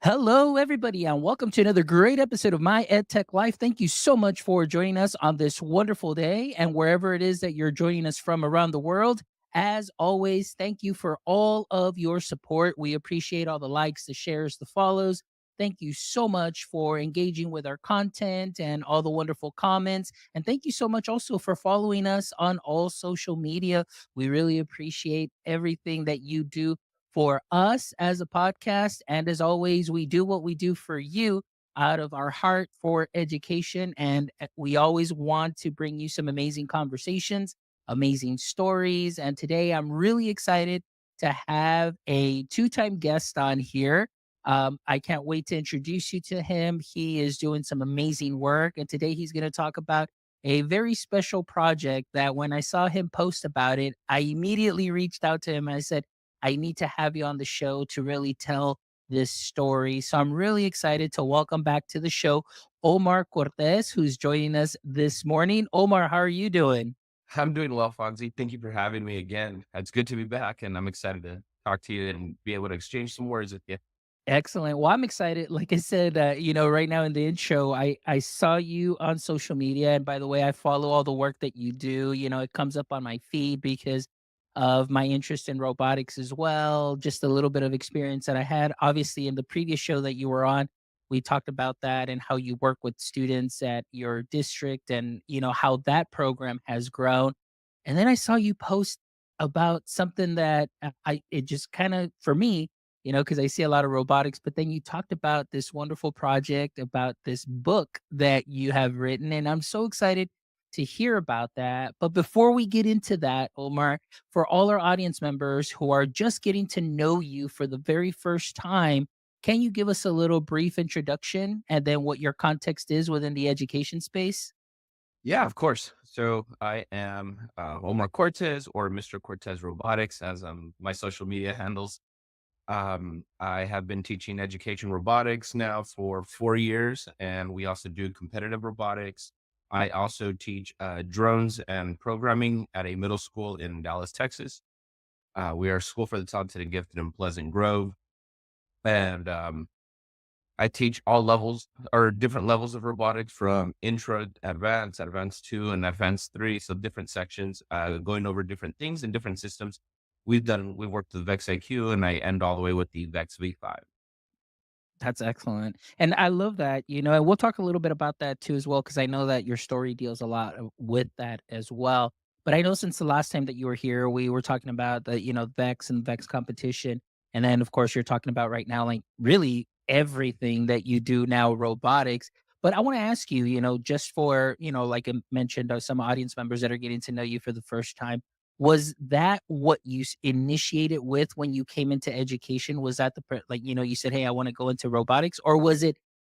Hello, everybody, and welcome to another great episode of My EdTech Life. Thank you so much for joining us on this wonderful day, and wherever it is that you're joining us from around the world. As always, thank you for all of your support. We appreciate all the likes, the shares, the follows. Thank you so much for engaging with our content and all the wonderful comments. And thank you so much also for following us on all social media. We really appreciate everything that you do for us as a podcast. And as always, we do what we do for you out of our heart for education. And we always want to bring you some amazing conversations, amazing stories. And today I'm really excited to have a two-time guest on here. I can't wait to introduce you to him. He is doing some amazing work. And today he's going to talk about a very special project that when I saw him post about it, I immediately reached out to him and I said, I need to have you on the show to really tell this story. So I'm really excited to welcome back to the show Omar Cortez, who's joining us this morning. Omar, how are you doing? I'm doing well, Fonzie. Thank you for having me again. It's good to be back, and I'm excited to talk to you and be able to exchange some words with you. Excellent. Well, I'm excited. Like I said, right now in the intro, I saw you on social media, and by the way, I follow all the work that you do. It comes up on my feed because of my interest in robotics as well. Just a little bit of experience that I had. Obviously, in the previous show that you were on, we talked about that and how you work with students at your district, and how that program has grown. And then I saw you post about something that I it just kind of for me because I see a lot of robotics, but then you talked about this wonderful project about this book that you have written. And I'm so excited to hear about that. But before we get into that, Omar, for all our audience members who are just getting to know you for the very first time, can you give us a little brief introduction and then what your context is within the education space? Yeah, of course. So I am Omar Cortez, or Mr. Cortez Robotics, as my social media handles. I have been teaching education robotics now for 4 years, and we also do competitive robotics. I also teach drones and programming at a middle school in Dallas, Texas. We are a school for the talented and gifted in Pleasant Grove. And I teach all levels or different levels of robotics from intro, advanced, advanced two, and advanced three. So different sections, going over different things and different systems. We worked with Vex IQ, and I end all the way with the Vex V5. That's excellent. And I love that, and we'll talk a little bit about that too as well, because I know that your story deals a lot with that as well. But I know since the last time that you were here, we were talking about the, Vex and Vex competition. And then of course you're talking about right now, like really everything that you do now, robotics. But I want to ask you, just for, like I mentioned, some audience members that are getting to know you for the first time, was that what you initiated with when you came into education? Was that like, you said, "Hey, I wanna go into robotics," or was it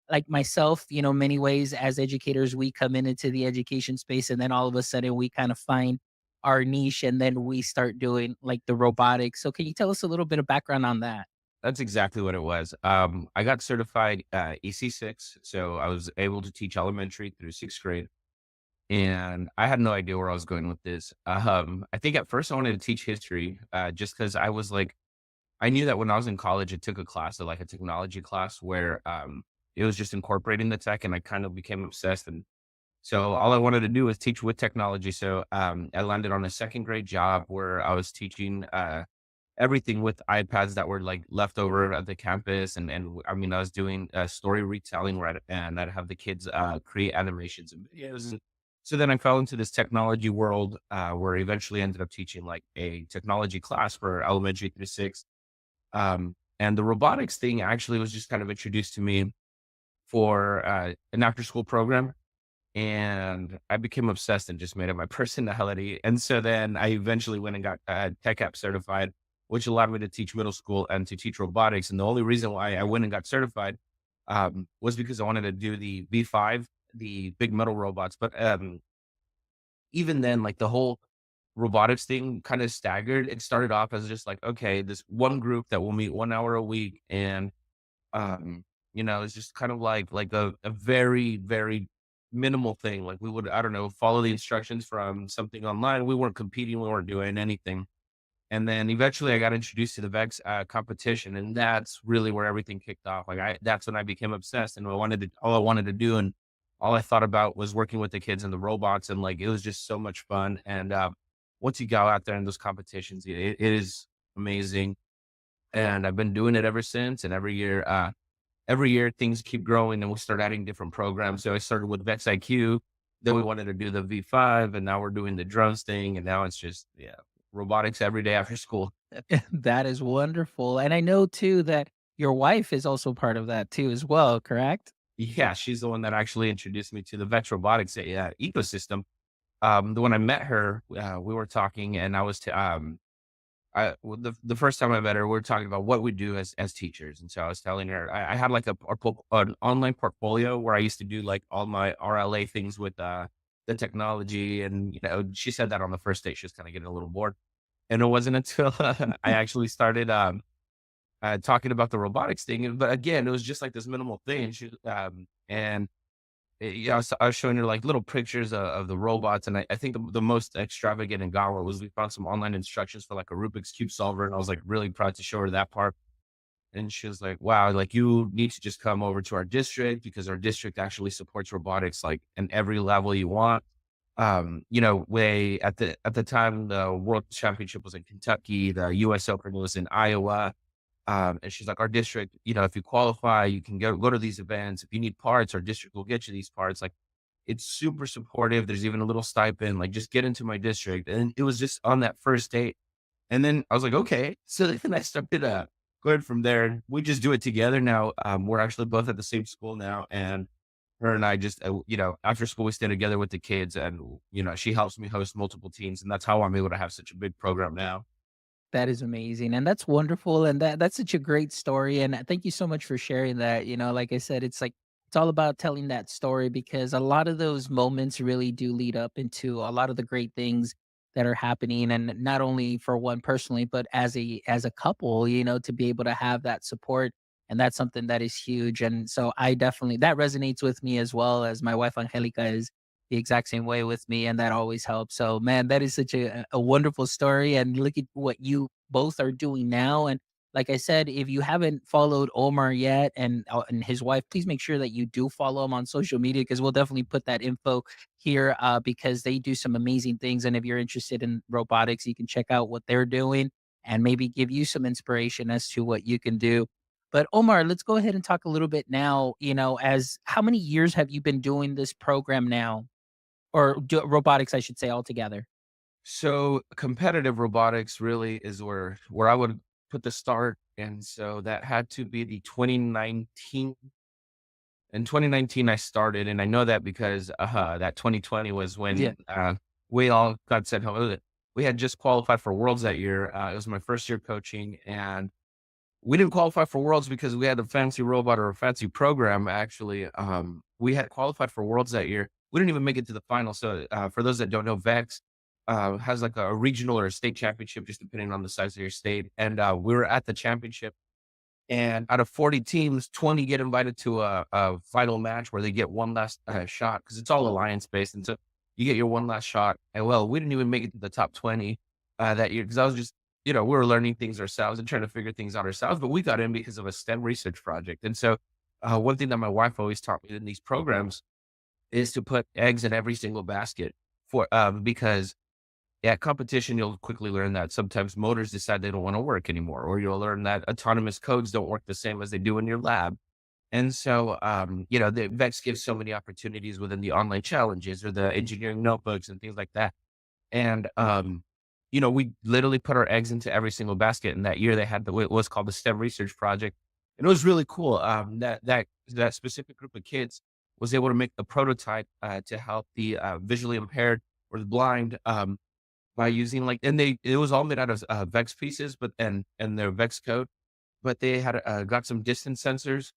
like myself, many ways as educators, we come into the education space and then all of a sudden we kind of find our niche and then we start doing like the robotics. So can you tell us a little bit of background on that? That's exactly what it was. I got certified EC6, so I was able to teach elementary through sixth grade. And I had no idea where I was going with this. I think at first I wanted to teach history, just because I was like, I knew that when I was in college, I took a class, like a technology class, where it was just incorporating the tech, and I kind of became obsessed. And so all I wanted to do was teach with technology. So I landed on a second grade job where I was teaching everything with iPads that were like left over at the campus, and I mean I was doing story retelling, right, and I'd have the kids create animations and videos. And so then I fell into this technology world, where I eventually ended up teaching like a technology class for elementary through six. And the robotics thing actually was just kind of introduced to me for an after school program. And I became obsessed and just made it my personality. And so then I eventually went and got tech app certified, which allowed me to teach middle school and to teach robotics. And the only reason why I went and got certified was because I wanted to do the V5, the big metal robots. But even then, like the whole robotics thing kind of staggered. It started off as just like, okay, this one group that will meet 1 hour a week. And, it's just kind of like a very, very minimal thing. Like we would, I don't know, follow the instructions from something online. We weren't competing. We weren't doing anything. And then eventually I got introduced to the VEX competition, and that's really where everything kicked off. That's when I became obsessed, and all I wanted to do, and all I thought about was working with the kids and the robots, and like it was just so much fun. And once you go out there in those competitions, it is amazing. And I've been doing it ever since. And every year things keep growing, and we start adding different programs. So I started with VEX IQ, then we wanted to do the V5, and now we're doing the drones thing, and now it's just robotics every day after school. That is wonderful. And I know too that your wife is also part of that too as well, correct? Yeah, she's the one that actually introduced me to the VEX robotics ecosystem. The when I met her, we were talking, and the first time I met her, we were talking about what we do as teachers, and so I was telling her I had like an online portfolio where I used to do like all my RLA things with the technology, and she said that on the first date she was kind of getting a little bored, and it wasn't until I actually started talking about the robotics thing, but again, it was just like this minimal thing. And yeah, I was showing her like little pictures of the robots, and I think the most extravagant and got was we found some online instructions for like a Rubik's cube solver, and I was like really proud to show her that part. And she was like, "Wow, like you need to just come over to our district because our district actually supports robotics like in every level you want." Way at the time the World Championship was in Kentucky, the U.S. Open was in Iowa, and she's like, our district, if you qualify, you can go to these events. If you need parts, our district will get you these parts. Like, it's super supportive. There's even a little stipend. Like, just get into my district. And it was just on that first date. And then I was like, okay. So then I started going from there. We just do it together now. We're actually both at the same school now, and her and I just, after school we stay together with the kids, and she helps me host multiple teams, and that's how I'm able to have such a big program now. That is amazing, and that's wonderful, and that's such a great story, and thank you so much for sharing that. Like I said, it's like it's all about telling that story because a lot of those moments really do lead up into a lot of the great things that are happening, and not only for one personally, but as a couple, to be able to have that support, and that's something that is huge. And so I definitely that resonates with me as well as my wife Angelica is the exact same way with me, and that always helps. So, man, that is such a wonderful story, and look at what you both are doing now. And like I said, if you haven't followed Omar yet and his wife, please make sure that you do follow him on social media because we'll definitely put that info here because they do some amazing things. And if you're interested in robotics, you can check out what they're doing and maybe give you some inspiration as to what you can do. But Omar, let's go ahead and talk a little bit now. As how many years have you been doing this program now? Or robotics, I should say, altogether. So competitive robotics really is where I would put the start, and so that had to be the 2019. In 2019, I started, and I know that because that 2020 was Yeah. when we all got sent home. We had just qualified for Worlds that year. It was my first year coaching, and we didn't qualify for Worlds because we had a fancy robot or a fancy program. Actually, we had qualified for Worlds that year. We didn't even make it to the final. So, for those that don't know, VEX has like a regional or a state championship, just depending on the size of your state. And we were at the championship, and out of 40 teams, 20 get invited to a final match where they get one last shot because it's all alliance based, and so you get your one last shot. And well, we didn't even make it to the top 20 that year because I was just we were learning things ourselves and trying to figure things out ourselves. But we got in because of a STEM research project, and so one thing that my wife always taught me in these programs is to put eggs in every single basket for because at competition, you'll quickly learn that sometimes motors decide they don't want to work anymore, or you'll learn that autonomous codes don't work the same as they do in your lab. And so, the VEX gives so many opportunities within the online challenges or the engineering notebooks and things like that. And, we literally put our eggs into every single basket. And that year they had what was called the STEM research project. And it was really cool. That specific group of kids was able to make the prototype to help the visually impaired or the blind by using and it was all made out of VEX pieces, but and their VEX code, but they had got some distance sensors,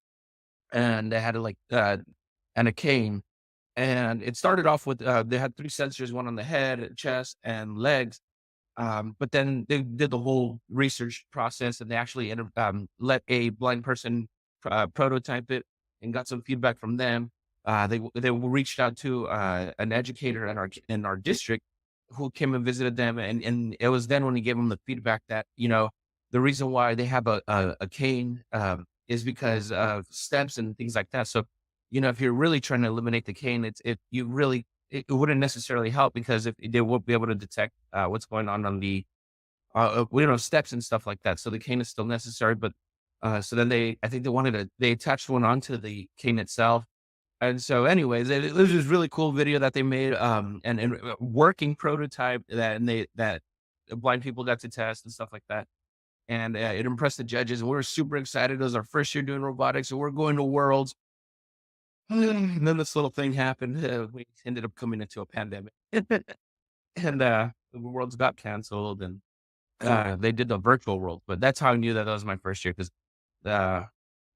and they had and a cane. And it started off with they had three sensors, one on the head, chest, and legs. But then they did the whole research process, and they actually let a blind person prototype it and got some feedback from them. They reached out to an educator in our district, who came and visited them, and it was then when he gave them the feedback that, the reason why they have a cane, is because of steps and things like that. So, if you're really trying to eliminate the cane, it wouldn't necessarily help because if they won't be able to detect, what's going on the, steps and stuff like that. So the cane is still necessary, but, so then I think they attached one onto the cane itself. And so anyways, it was this really cool video that they made, and a working prototype that blind people got to test and stuff like that. And, it impressed the judges, and we were super excited. It was our first year doing robotics, and we're going to Worlds. And then this little thing happened. We ended up coming into a pandemic. And, the Worlds got canceled, and, they did the virtual World. But that's how I knew that that was my first year 'cause, uh,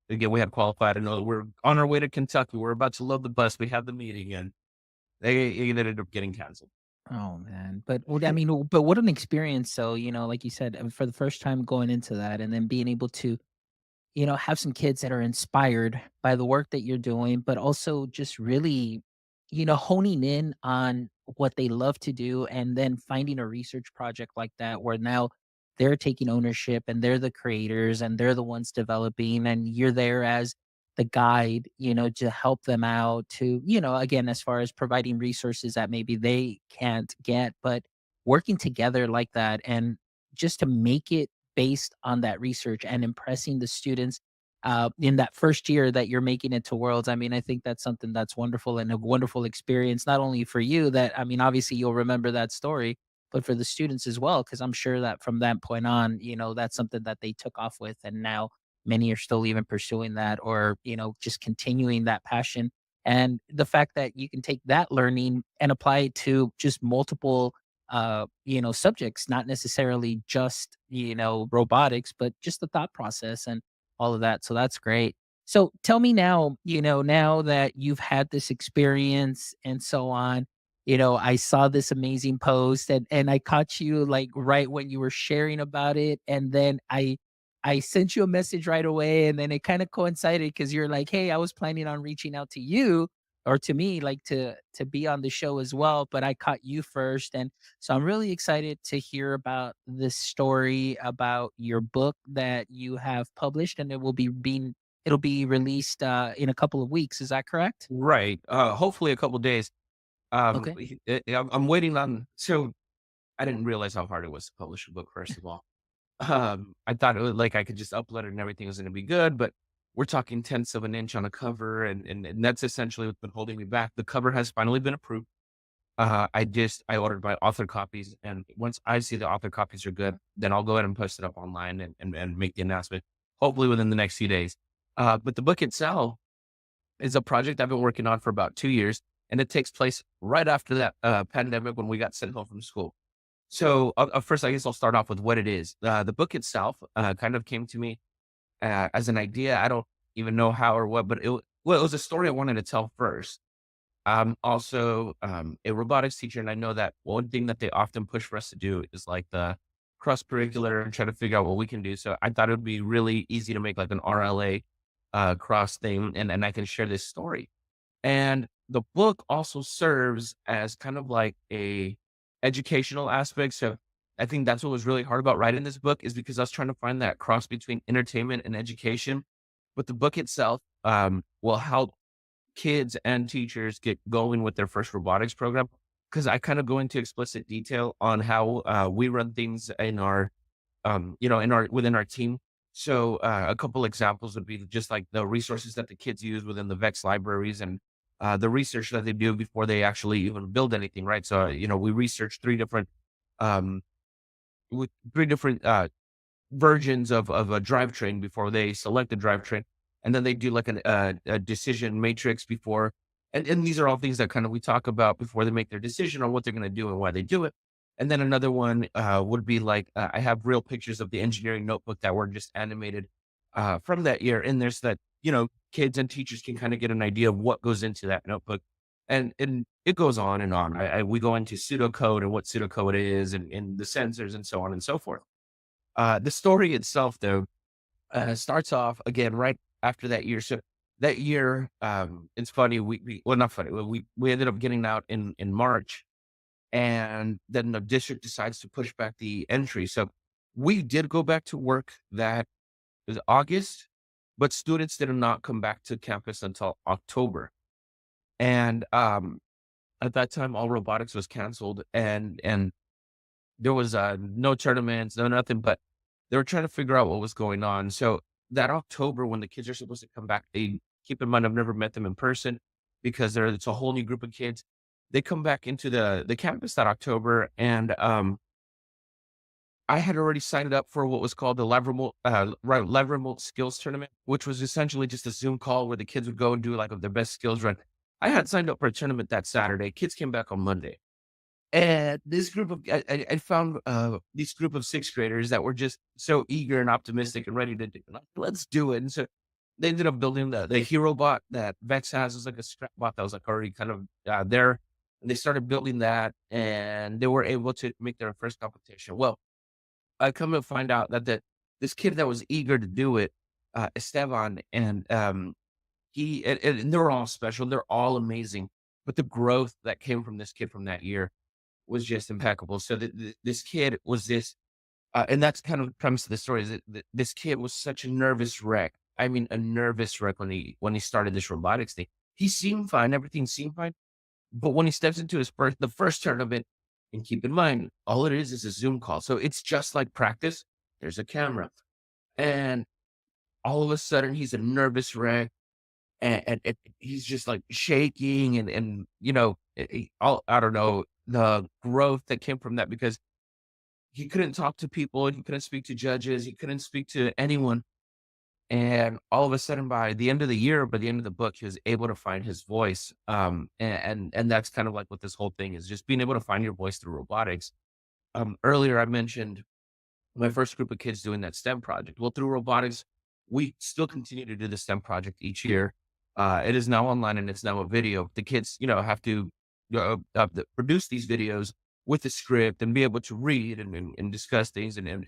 again, we had qualified, and, we're on our way to Kentucky. We're about to load the bus. We had the meeting, and it ended up getting canceled. Oh man, but what I mean, but what an experience! So like you said, for the first time going into that, and then being able to have some kids that are inspired by the work that you're doing, but also just really, honing in on what they love to do and then finding a research project like that where now they're taking ownership and they're the creators and they're the ones developing and you're there as the guide, to help them out to, again, as far as providing resources that maybe they can't get, but working together like that and just to make it based on that research and impressing the students in that first year that you're making it to Worlds. I mean, I think that's something that's wonderful and a wonderful experience, not only for you that, I mean, obviously you'll remember that story, but for the students as well, because I'm sure that from that point on, that's something that they took off with. And now many are still even pursuing that or, just continuing that passion. And the fact that you can take that learning and apply it to just multiple subjects, not necessarily just, robotics, but just the thought process and all of that. So that's great. So tell me now, now that you've had this experience and so on, I saw this amazing post and I caught you like right when you were sharing about it. And then I sent you a message right away. And then it kind of coincided because you're like, hey, I was planning on reaching out to you or to me, like to be on the show as well. But I caught you first. And so I'm really excited to hear about this story about your book that you have published, and it'll be released in a couple of weeks. Is that correct? Right. Hopefully a couple days. Okay. I'm waiting on. So I didn't realize how hard it was to publish a book. First of all, I thought it was like I could just upload it and everything was going to be good, but we're talking tenths of an inch on a cover, and that's essentially what's been holding me back. The cover has finally been approved. I ordered my author copies, and once I see the author copies are good, then I'll go ahead and post it up online and make the announcement. Hopefully within the next few days. But the book itself is a project I've been working on for about 2 years, and it takes place right after that pandemic when we got sent home from school. So first, I guess I'll start off with what it is. The book itself kind of came to me as an idea. I don't even know how or what, but it was a story I wanted to tell first. I'm also a robotics teacher, and I know that one thing that they often push for us to do is like the cross curricular and try to figure out what we can do. So I thought it would be really easy to make like an RLA cross thing, and I can share this story. And the book also serves as kind of like a educational aspect. So I think that's what was really hard about writing this book is because I was trying to find that cross between entertainment and education. But the book itself will help kids and teachers get going with their first robotics program because I kind of go into explicit detail on how we run things in our in our within our team. So a couple examples would be just like the resources that the kids use within the VEX libraries and the research that they do before they actually even build anything, right? So we research um, three different versions of a drivetrain before they select a drivetrain, and then they do like a decision matrix before, and these are all things that kind of we talk about before they make their decision on what they're going to do and why they do it. And then another one would be like I have real pictures of the engineering notebook that were just animated from that year, and there's that kids and teachers can kind of get an idea of what goes into that notebook, and it goes on and on. We go into pseudocode and what pseudocode is, and the sensors and so on and so forth. The story itself, though, starts off again right after that year. So that year, it's funny. Well, not funny. We ended up getting out in March, and then the district decides to push back the entry. So we did go back to work that was August, but students did not come back to campus until October. And at that time, all robotics was canceled, and there was no tournaments, no nothing. But they were trying to figure out what was going on. So that October, when the kids are supposed to come back, they keep in mind I've never met them in person because it's a whole new group of kids. They come back into the campus that October, and I had already signed up for what was called the Live Remote Skills Tournament, which was essentially just a Zoom call where the kids would go and do like their best skills run. I had signed up for a tournament that Saturday. Kids came back on Monday. And this group of I found this group of sixth graders that were just so eager and optimistic and ready to do it. Like, let's do it. And so they ended up building the hero bot that Vex has. It was like a scrap bot that was like already kind of there. And they started building that, and they were able to make their first competition. Well, I come to find out that this kid that was eager to do it, Esteban, and and they're all special. They're all amazing. But the growth that came from this kid from that year was just impeccable. So this kid was and that's kind of the premise of the story is that this kid was such a nervous wreck. I mean, a nervous wreck when he started this robotics thing. He seemed fine, everything seemed fine, but when he steps into the first tournament, and keep in mind, all it is a Zoom call, so it's just like practice. There's a camera, and all of a sudden, he's a nervous wreck, and he's just like shaking, and I don't know the growth that came from that because he couldn't talk to people, he couldn't speak to judges, he couldn't speak to anyone. And all of a sudden, by the end of the year, by the end of the book, he was able to find his voice. And that's kind of like what this whole thing is, just being able to find your voice through robotics. Earlier I mentioned my first group of kids doing that STEM project. Well, through robotics, we still continue to do the STEM project each year. It is now online and it's now a video. The kids, have to produce these videos with a script and be able to read and discuss things and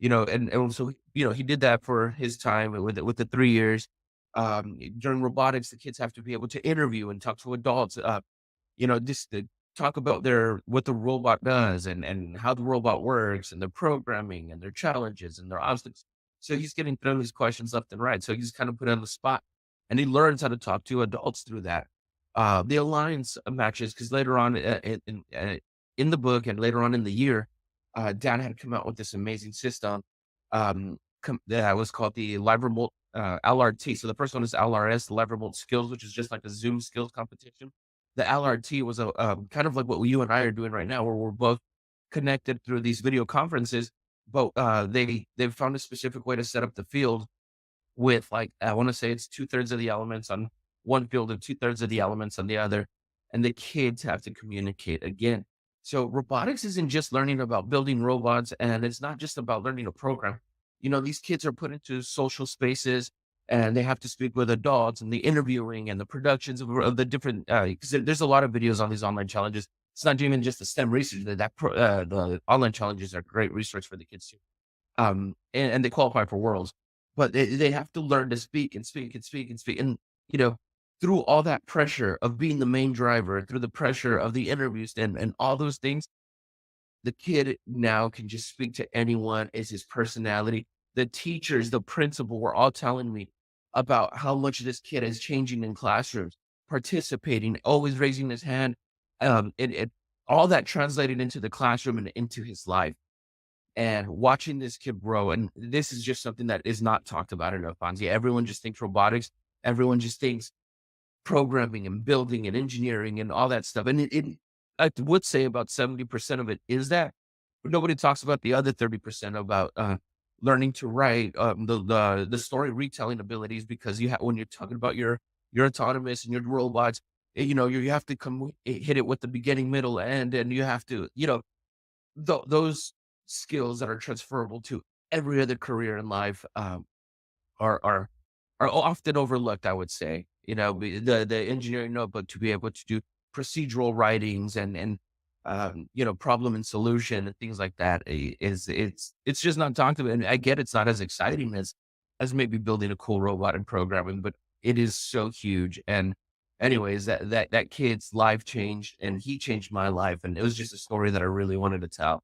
so he did that for his time with the 3 years. During robotics, the kids have to be able to interview and talk to adults. Just to talk about their what the robot does and how the robot works and their programming and their challenges and their obstacles. So he's getting thrown these questions left and right. So he's kind of put on the spot, and he learns how to talk to adults through that. The alliance matches because later on in the book and later on in the year, Dan had come out with this amazing system that was called the Live Remote LRT. So the first one is LRS, the Live Remote Skills, which is just like a Zoom skills competition. The LRT was a kind of like what you and I are doing right now, where we're both connected through these video conferences. But they found a specific way to set up the field with like I want to say it's 2/3 of the elements on one field and 2/3 of the elements on the other, and the kids have to communicate again. So robotics isn't just learning about building robots, and it's not just about learning a program. These kids are put into social spaces and they have to speak with adults and the interviewing and the productions of the different, because there's a lot of videos on these online challenges. It's not even just the STEM research the online challenges are a great resource for the kids too. And they qualify for worlds, but they have to learn to speak and speak and speak and speak. And, you know, through all that pressure of being the main driver, through the pressure of the interviews and all those things, the kid now can just speak to anyone as his personality. The teachers, the principal were all telling me about how much this kid is changing in classrooms, participating, always raising his hand. It all that translated into the classroom and into his life. And watching this kid grow, and this is just something that is not talked about enough, Fonzie. Everyone just thinks robotics. Everyone just thinks programming and building and engineering and all that stuff. And I would say about 70% of it is that, but nobody talks about the other 30% about learning to write, the story retelling abilities, because when you're talking about your autonomous and your robots, you have to hit it with the beginning, middle, end, and you have to, those skills that are transferable to every other career in life are are often overlooked, I would say. The engineering notebook to be able to do procedural writings and problem and solution and things like that it's just not talked about. And I get it's not as exciting as maybe building a cool robot and programming, but it is so huge. And anyways, that kid's life changed, and he changed my life, and it was just a story that I really wanted to tell.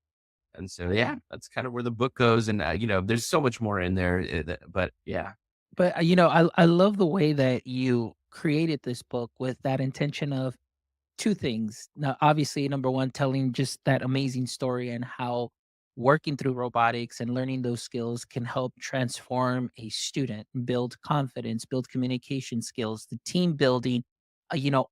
And so, yeah, that's kind of where the book goes, and, there's so much more in there, but yeah. But, I love the way that you created this book with that intention of 2 things. Now, obviously, number 1, telling just that amazing story and how working through robotics and learning those skills can help transform a student, build confidence, build communication skills, the team building,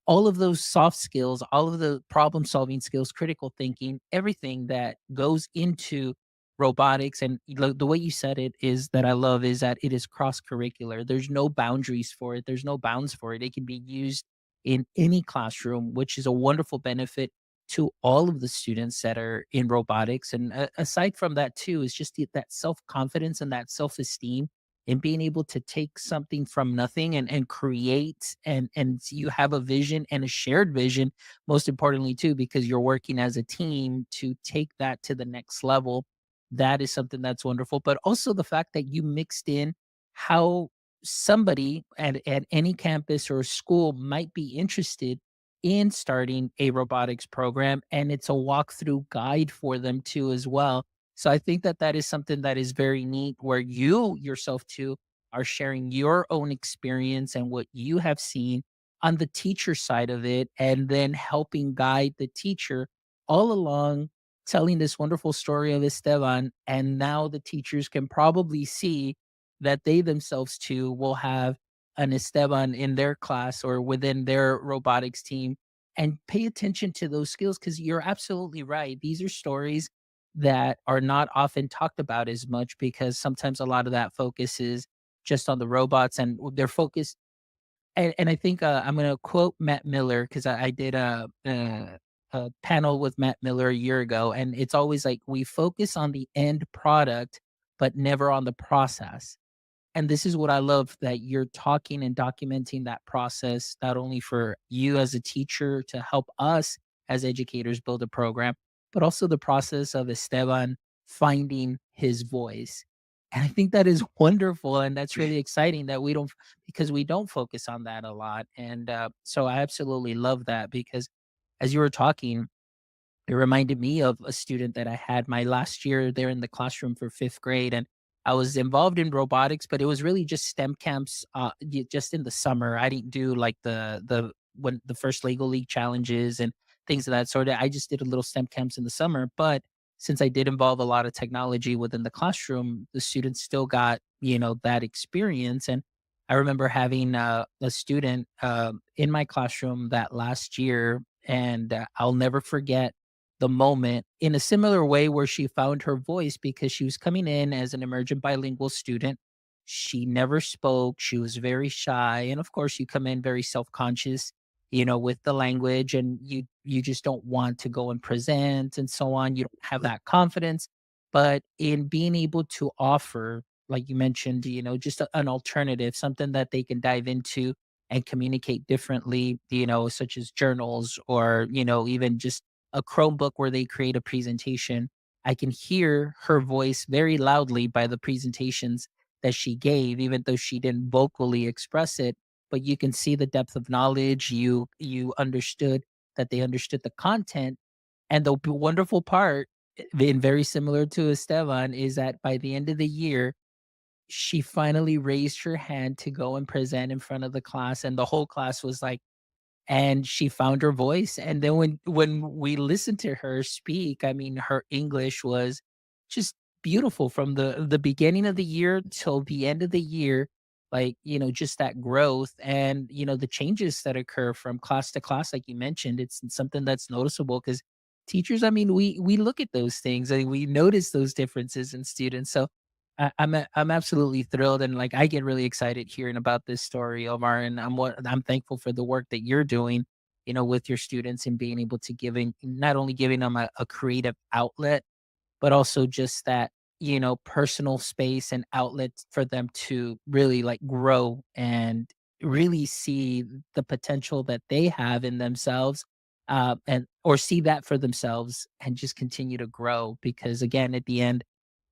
all of those soft skills, all of the problem solving skills, critical thinking, everything that goes into robotics. And the way you said it is that I love is that it is cross curricular. There's no boundaries for it. There's no bounds for it. It can be used in any classroom, which is a wonderful benefit to all of the students that are in robotics. And aside from that, too, is just that self confidence and that self esteem and being able to take something from nothing and create and you have a vision and a shared vision, most importantly, too, because you're working as a team to take that to the next level. That is something that's wonderful. But also the fact that you mixed in how somebody at any campus or school might be interested in starting a robotics program, and it's a walkthrough guide for them too as well. So I think that that is something that is very neat, where you yourself too are sharing your own experience and what you have seen on the teacher side of it, and then helping guide the teacher all along, telling this wonderful story of Esteban. And now the teachers can probably see that they themselves too will have an Esteban in their class or within their robotics team, and pay attention to those skills, because you're absolutely right. These are stories that are not often talked about as much, because sometimes a lot of that focus is just on the robots and they're focused. And I think I'm going to quote Matt Miller, because I did a panel with Matt Miller a year ago. And it's always like we focus on the end product, but never on the process. And this is what I love, that you're talking and documenting that process, not only for you as a teacher to help us as educators build a program, but also the process of Esteban finding his voice. And I think that is wonderful. And that's really exciting that we don't, because we don't focus on that a lot. And so I absolutely love that, because as you were talking, it reminded me of a student that I had my last year there in the classroom for 5th grade, and I was involved in robotics, but it was really just STEM camps, just in the summer. I didn't do like when the first Lego League challenges and things of that sort. I just did a little STEM camps in the summer, but since I did involve a lot of technology within the classroom, the students still got, that experience. And I remember having a student in my classroom that last year, and I'll never forget the moment in a similar way where she found her voice, because she was coming in as an emergent bilingual student. She never spoke. She was very shy. And of course, you come in very self-conscious, with the language, and you just don't want to go and present and so on. You don't have that confidence. But in being able to offer, like you mentioned, just an alternative, something that they can dive into and communicate differently, such as journals, or, even just a Chromebook where they create a presentation. I can hear her voice very loudly by the presentations that she gave, even though she didn't vocally express it. But you can see the depth of knowledge. You understood that they understood the content. And the wonderful part, and very similar to Esteban, is that by the end of the year, she finally raised her hand to go and present in front of the class, and the whole class was like, and she found her voice. And then when we listened to her speak, I mean, her English was just beautiful from the beginning of the year till the end of the year. Like, just that growth and, the changes that occur from class to class, like you mentioned. It's something that's noticeable, because teachers, I mean, we look at those things and we notice those differences in students. So I'm absolutely thrilled, and like I get really excited hearing about this story, Omar. And I'm thankful for the work that you're doing, with your students, and being able to giving not only giving them a creative outlet, but also just that, personal space and outlet for them to really like grow and really see the potential that they have in themselves, and or see that for themselves and just continue to grow. Because again, at the end,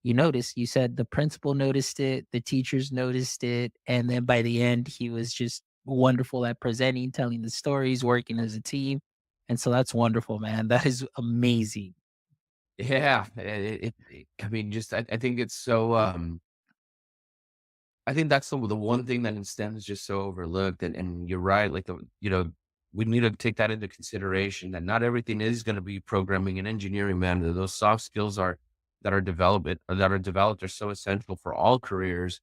you said the principal noticed it, the teachers noticed it, and then by the end he was just wonderful at presenting, telling the stories, working as a team. And so that's wonderful, man. That is amazing. Yeah, I mean, just I think it's so, I think that's the one thing that in STEM is just so overlooked, and you're right, like, we need to take that into consideration that not everything is gonna be programming and engineering, man. Those soft skills are that are developed are so essential for all careers,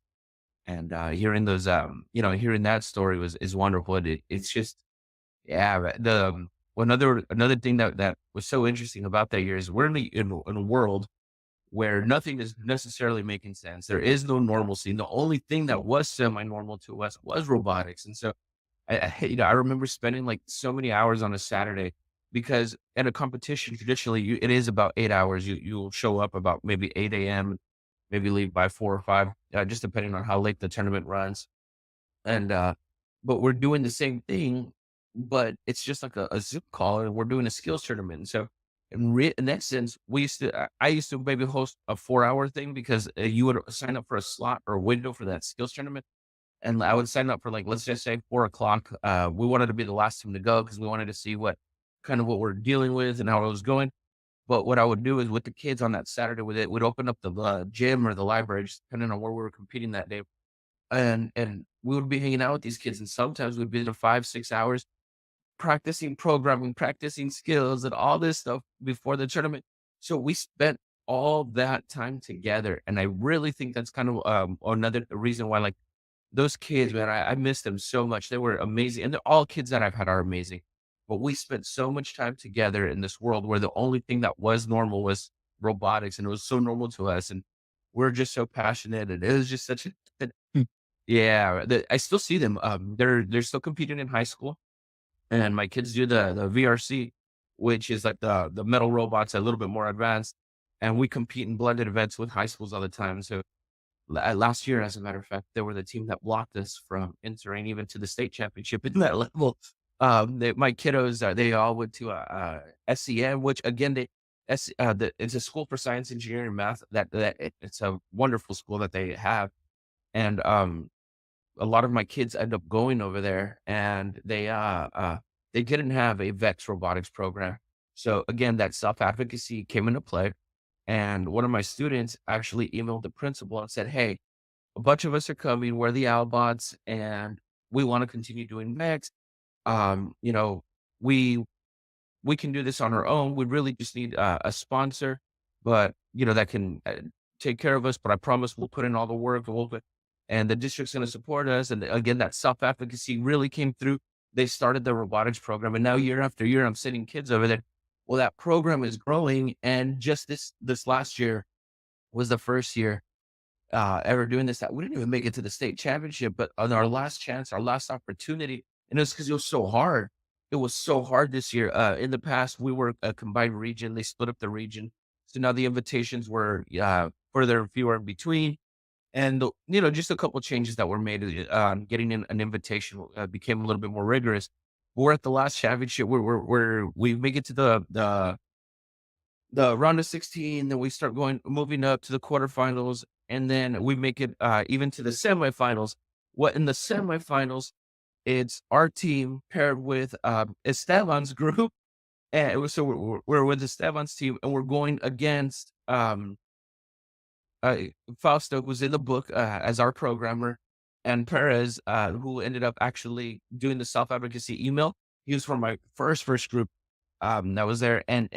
and, hearing those, hearing that story is wonderful, and it's just yeah, another thing that was so interesting about that year is we're in a world where nothing is necessarily making sense. There is no normalcy. And the only thing that was semi-normal to us was robotics. And so I remember spending like so many hours on a Saturday because at a competition, traditionally it is about 8 hours. You'll show up about maybe 8 a.m., maybe leave by 4 or 5, just depending on how late the tournament runs. And, but we're doing the same thing, but it's just like a Zoom call and we're doing a skills tournament. And so in that sense, I used to maybe host a 4 hour thing because you would sign up for a slot or a window for that skills tournament. And I would sign up for like, let's just say 4 o'clock. We wanted to be the last team to go because we wanted to see what we're dealing with and how it was going. But what I would do is with the kids on that Saturday with it, we'd open up the gym or the library, just depending on where we were competing that day and we would be hanging out with these kids, and sometimes we'd be there 5, 6 hours practicing programming, practicing skills, and all this stuff before the tournament. So we spent all that time together, and I really think that's kind of, another reason why, like, those kids, man, I miss them so much. They were amazing, and they're all kids that I've had are amazing, but we spent so much time together in this world where the only thing that was normal was robotics, and it was so normal to us, and we're just so passionate, and it was just such a Hmm. yeah, I still see them. They're still competing in high school, and my kids do the VRC, which is like the metal robots, a little bit more advanced, and we compete in blended events with high schools all the time. So last year, as a matter of fact, they were the team that blocked us from entering even to the state championship in that level. My kiddos, they all went to SEM, which again, it's a school for science, engineering, and math. It's a wonderful school that they have, and a lot of my kids end up going over there and they didn't have a VEX robotics program. So again, that self-advocacy came into play. And one of my students actually emailed the principal and said, "Hey, a bunch of us are coming. We're the Albots and we want to continue doing VEX. Um, you know, we we can do this on our own. We really just need a sponsor, but that can take care of us. But I promise we'll put in all the work. And the district's going to support us. And again, that self advocacy really came through. They started the robotics program, and now year after year, I'm sending kids over there. Well, that program is growing, and just this last year was the first year ever doing this. That we didn't even make it to the state championship, but on our last chance, our last opportunity, and it's because it was so hard. It was so hard this year. In the past, we were a combined region. They split up the region, so now the invitations were further and fewer in between. And just a couple changes that were made. Getting an invitation became a little bit more rigorous. We're at the last championship. We make it to the round of 16, then we start moving up to the quarterfinals, and then we make it even to the semifinals. What in the semifinals, it's our team paired with Esteban's group, and so we're with Esteban's team, and we're going against uh, Fausto, who's in the book as our programmer, and Perez, who ended up actually doing the self advocacy email. He was from my first group that was there, and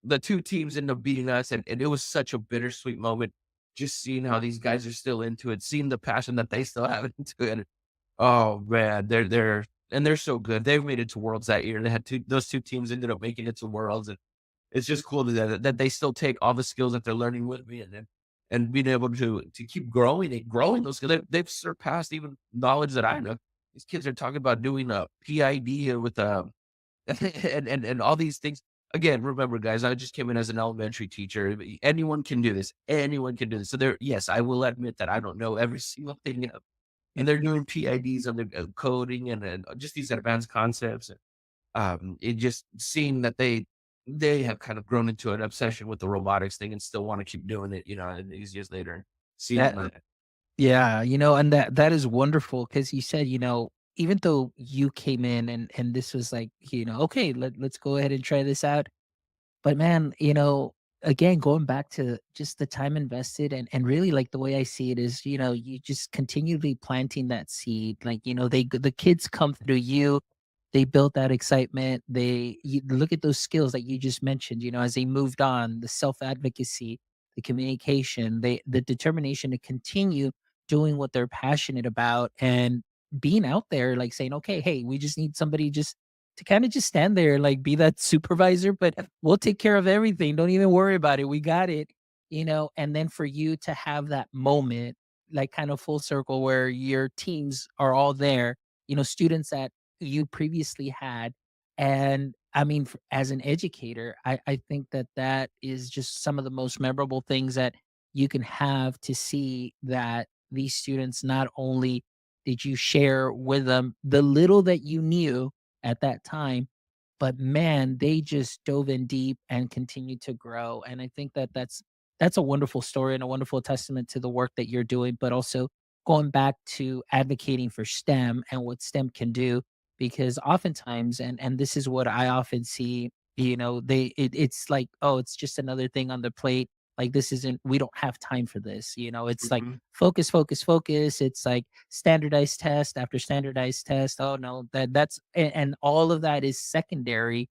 the 2 teams ended up beating us, and it was such a bittersweet moment just seeing how these guys are still into it, seeing the passion that they still have into it. Oh, man, they're so good. They've made it to Worlds that year. They had those 2 teams ended up making it to Worlds, and it's just cool that they still take all the skills that they're learning with me and being able to keep growing and growing those skills. They've surpassed even knowledge that I know. These kids are talking about doing a PID with, and all these things. Again, remember, guys, I just came in as an elementary teacher. Anyone can do this. Anyone can do this. So yes, I will admit that I don't know every single thing, and they're doing PIDs on the coding and just these advanced concepts. It just seeing that they have kind of grown into an obsession with the robotics thing and still want to keep doing it, and these years later, seeing That that. Yeah, and that is wonderful because you said, even though you came in and this was like, okay, let's go ahead and try this out. But man, again, going back to just the time invested and really like the way I see it is, you just continually planting that seed. Like, the kids come through you, they built that excitement. You look at those skills that you just mentioned, as they moved on, the self-advocacy, the communication, the determination to continue doing what they're passionate about and being out there like saying, okay, hey, we just need somebody just to kind of just stand there, like be that supervisor, but we'll take care of everything. Don't even worry about it. We got it. And then for you to have that moment, like kind of full circle where your teams are all there, students that you previously had. And I mean, as an educator, I think that that is just some of the most memorable things that you can have to see that these students not only did you share with them the little that you knew at that time. But man, they just dove in deep and continued to grow. And I think that that's a wonderful story and a wonderful testament to the work that you're doing, but also going back to advocating for STEM and what STEM can do. Because oftentimes, and this is what I often see, it's like, oh, it's just another thing on the plate. Like this isn't, we don't have time for this. It's like Mhm. focus, focus, focus. It's like standardized test after standardized test. Oh no, and all of that is secondary.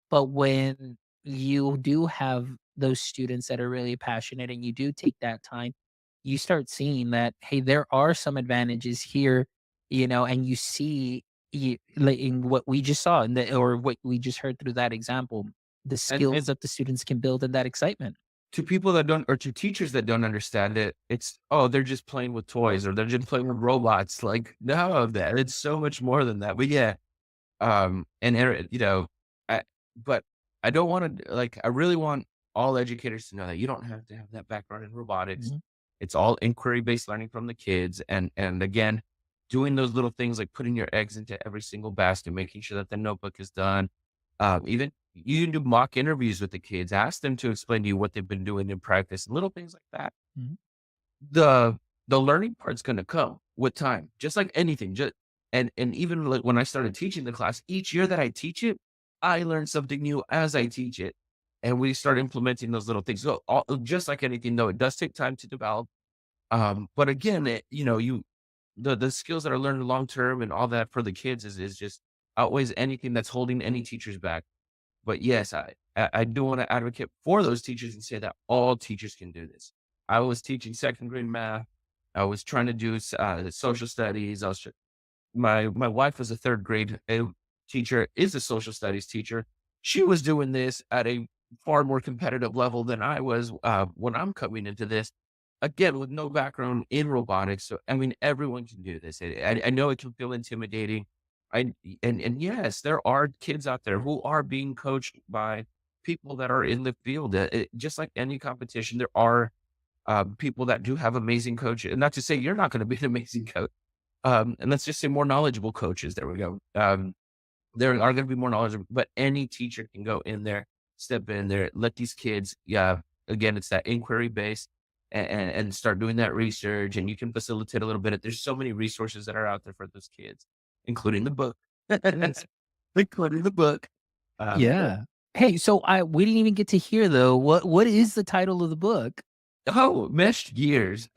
But when you do have those students that are really passionate and you do take that time, you start seeing that, hey, there are some advantages here, and you see like in what we just saw or what we just heard through that example, the skills And that the students can build and that excitement. to people that don't or to teachers that don't understand it, it's, "Oh, they're just playing with toys or they're just playing with robots." Like, no, that it's so much more than that. But yeah, and I but I don't wanna like, I really want all educators to know that you don't have to have that background in robotics. Mhm. It's all inquiry-based learning from the kids, and again, doing those little things like putting your eggs into every single basket, making sure that the notebook is done. Even you can do mock interviews with the kids, ask them to explain to you what they've been doing in practice, little things like that. Mhm. The the learning part's gonna come with time, just like anything, just and even, like, when I started teaching the class, each year that I teach it, I learn something new as I teach it, and we start implementing those little things. So, all just like anything, though, it does take time to develop, but again, the skills that are learned long term and all that for the kids is just outweighs anything that's holding any teachers back. But yes, I do wanna advocate for those teachers and say that all teachers can do this. I was teaching second grade math. I was trying to do social studies. My wife was a third grade teacher, is a social studies teacher. She was doing this at a far more competitive level than I was when I'm coming into this. Again, with no background in robotics, so I mean, everyone can do this. I know it can feel intimidating. I and yes, there are kids out there who are being coached by people that are in the field. Just like any competition, there are people that do have amazing coaches. And not to say you're not going to be an amazing coach, and let's just say more knowledgeable coaches. There we go. There are going to be more knowledgeable, but any teacher can go in there, step in there, let these kids, yeah, again, it's that inquiry based and start doing that research. And you can facilitate a little bit. There's so many resources that are out there for those kids, including the book, including the book. Yeah. Yeah. Hey, so I we didn't even get to hear though. What is the title of the book? Oh, meshed gears.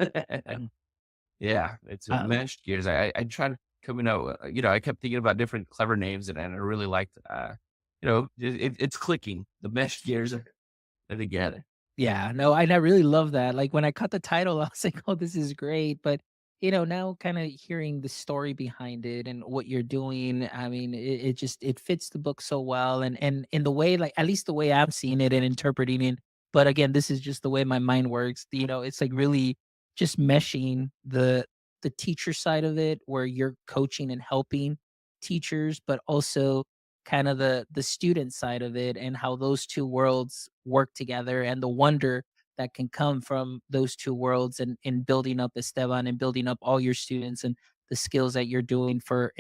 Yeah, it's a Uh, meshed gears. I tried coming out, I kept thinking about different clever names and I really liked, it's clicking. The meshed gears are together. Yeah, no, I really love that. Like when I cut the title, I was like, "Oh, this is great." But now kind of hearing the story behind it and what you're doing, I mean, it just it fits the book so well, and in the way, like at least the way I'm seeing it and interpreting it. But again, this is just the way my mind works. It's like really just meshing the teacher side of it, where you're coaching and helping teachers, but also kind of the student side of it and how those two worlds work together and the wonder that can come from those two worlds and in building up Esteban and building up all your students and the skills that you're doing for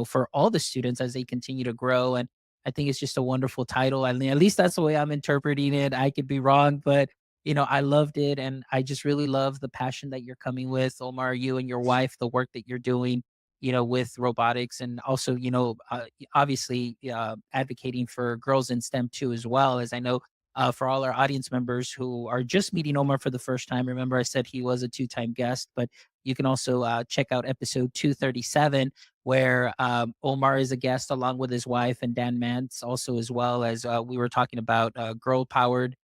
for all the students as they continue to grow. And I think it's just a wonderful title. I mean, at least that's the way I'm interpreting it. I could be wrong, but I loved it, and I just really love the passion that you're coming with, Omar, you and your wife, the work that you're doing, with robotics, and also, obviously, advocating for girls in STEM too, as well as I know. For all our audience members who are just meeting Omar for the first time, remember I said he was a two-time guest, but you can also check out episode 237, where Omar is a guest along with his wife, and Dan Mantz also, as well as we were talking about girl powered.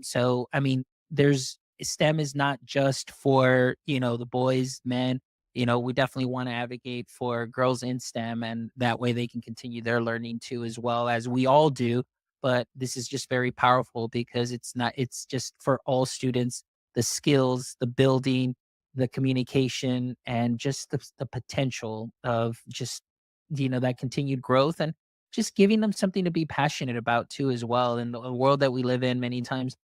So, I mean, there's STEM is not just for, the boys, men. We definitely want to advocate for girls in STEM, and that way they can continue their learning too, as well as we all do. But this is just very powerful because it's just for all students, the skills, the building, the communication, and just the potential of just, that continued growth, and just giving them something to be passionate about too, as well. In the world that we live in, many times,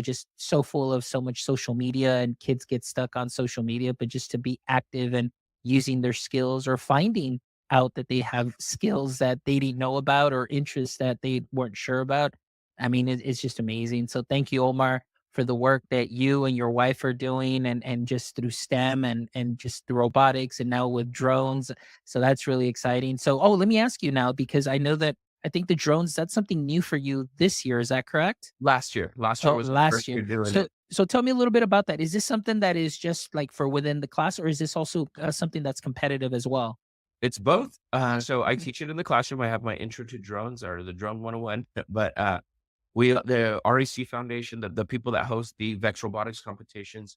just so full of so much social media, and kids get stuck on social media, but just to be active and using their skills, or finding out that they have skills that they didn't know about, or interests that they weren't sure about. I mean, it's just amazing. So thank you, Omar, for the work that you and your wife are doing, and just through STEM, and just the robotics, and now with drones. So that's really exciting. So, oh, let me ask you now, because I know that I think the drones, that's something new for you this year. Is that correct? Last year Oh, was my last first year. year doing So it. so tell me a little bit about that. Is this something that is just like for within the class, or is this also something that's competitive as well? It's both. So I Okay. teach it in the classroom. I have my intro to drones, or the drone 101. But the REC Foundation, the people that host the Vex robotics competitions,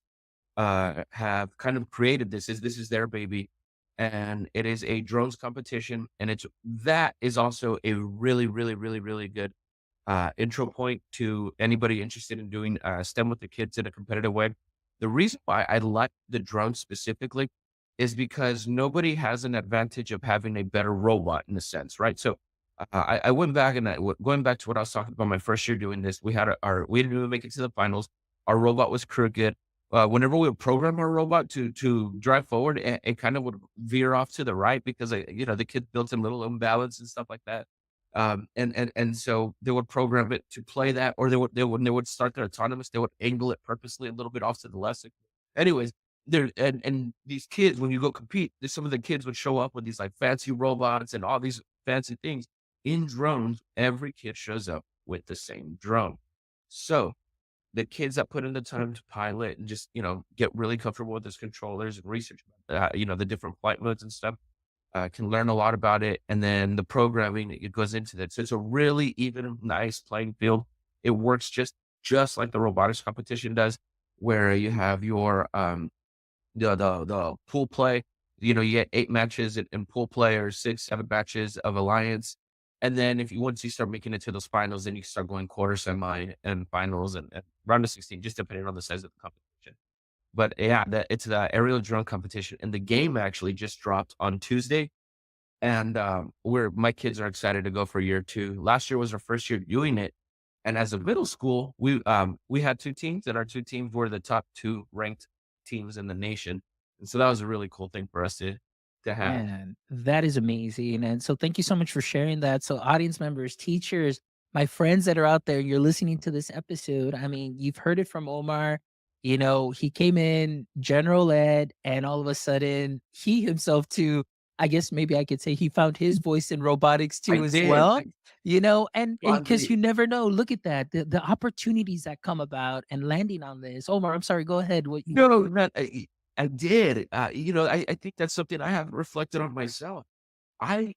have kind of created this is their baby, and it is a drones competition, and that is also a really, really, really, really good intro point to anybody interested in doing STEM with the kids in a competitive way. The reason why I like the drone specifically is because nobody has an advantage of having a better robot, in a sense, right? So I went back, and going back to what I was talking about my first year doing this, we didn't even make it to the finals. Our robot was crooked. Whenever we would program our robot to drive forward, it kind of would veer off to the right because the kid built some little imbalance and stuff like that. And so they would program it to play that, or when they would start their autonomous, they would angle it purposely a little bit off to the left. Anyways, and these kids, when you go compete, some of the kids would show up with these like fancy robots and all these fancy things. In drones, every kid shows up with the same drone. So the kids that put in the time to pilot and just, get really comfortable with those controllers and research, the different flight modes and stuff, can learn a lot about it. And then the programming that goes into that. So it's a really even, nice playing field. It works just like the robotics competition does, where you have your the pool play. You get 8 matches in pool play, or 6, 7 matches of alliance. And then once you start making it to those finals, then you start going quarter, semi, and finals, and round of 16, just depending on the size of the competition. But yeah, it's the aerial drone competition, and the game actually just dropped on Tuesday. And my kids are excited to go for year two. Last year was our first year doing it. And as a middle school, we had 2 teams, and our 2 teams were the top 2 ranked teams in the nation. And so that was a really cool thing for us to have. Man, that is amazing. And so thank you so much for sharing that. So, audience members, teachers, my friends that are out there, you're listening to this episode. I mean, you've heard it from Omar. He came in general ed, and all of a sudden, he himself, too, I guess maybe I could say he found his voice in robotics I too, as did. well. And because you never know, look at that, the opportunities that come about and landing on this. Omar, I'm sorry, go ahead. What you, No, not I did. I think that's something I haven't reflected on myself. I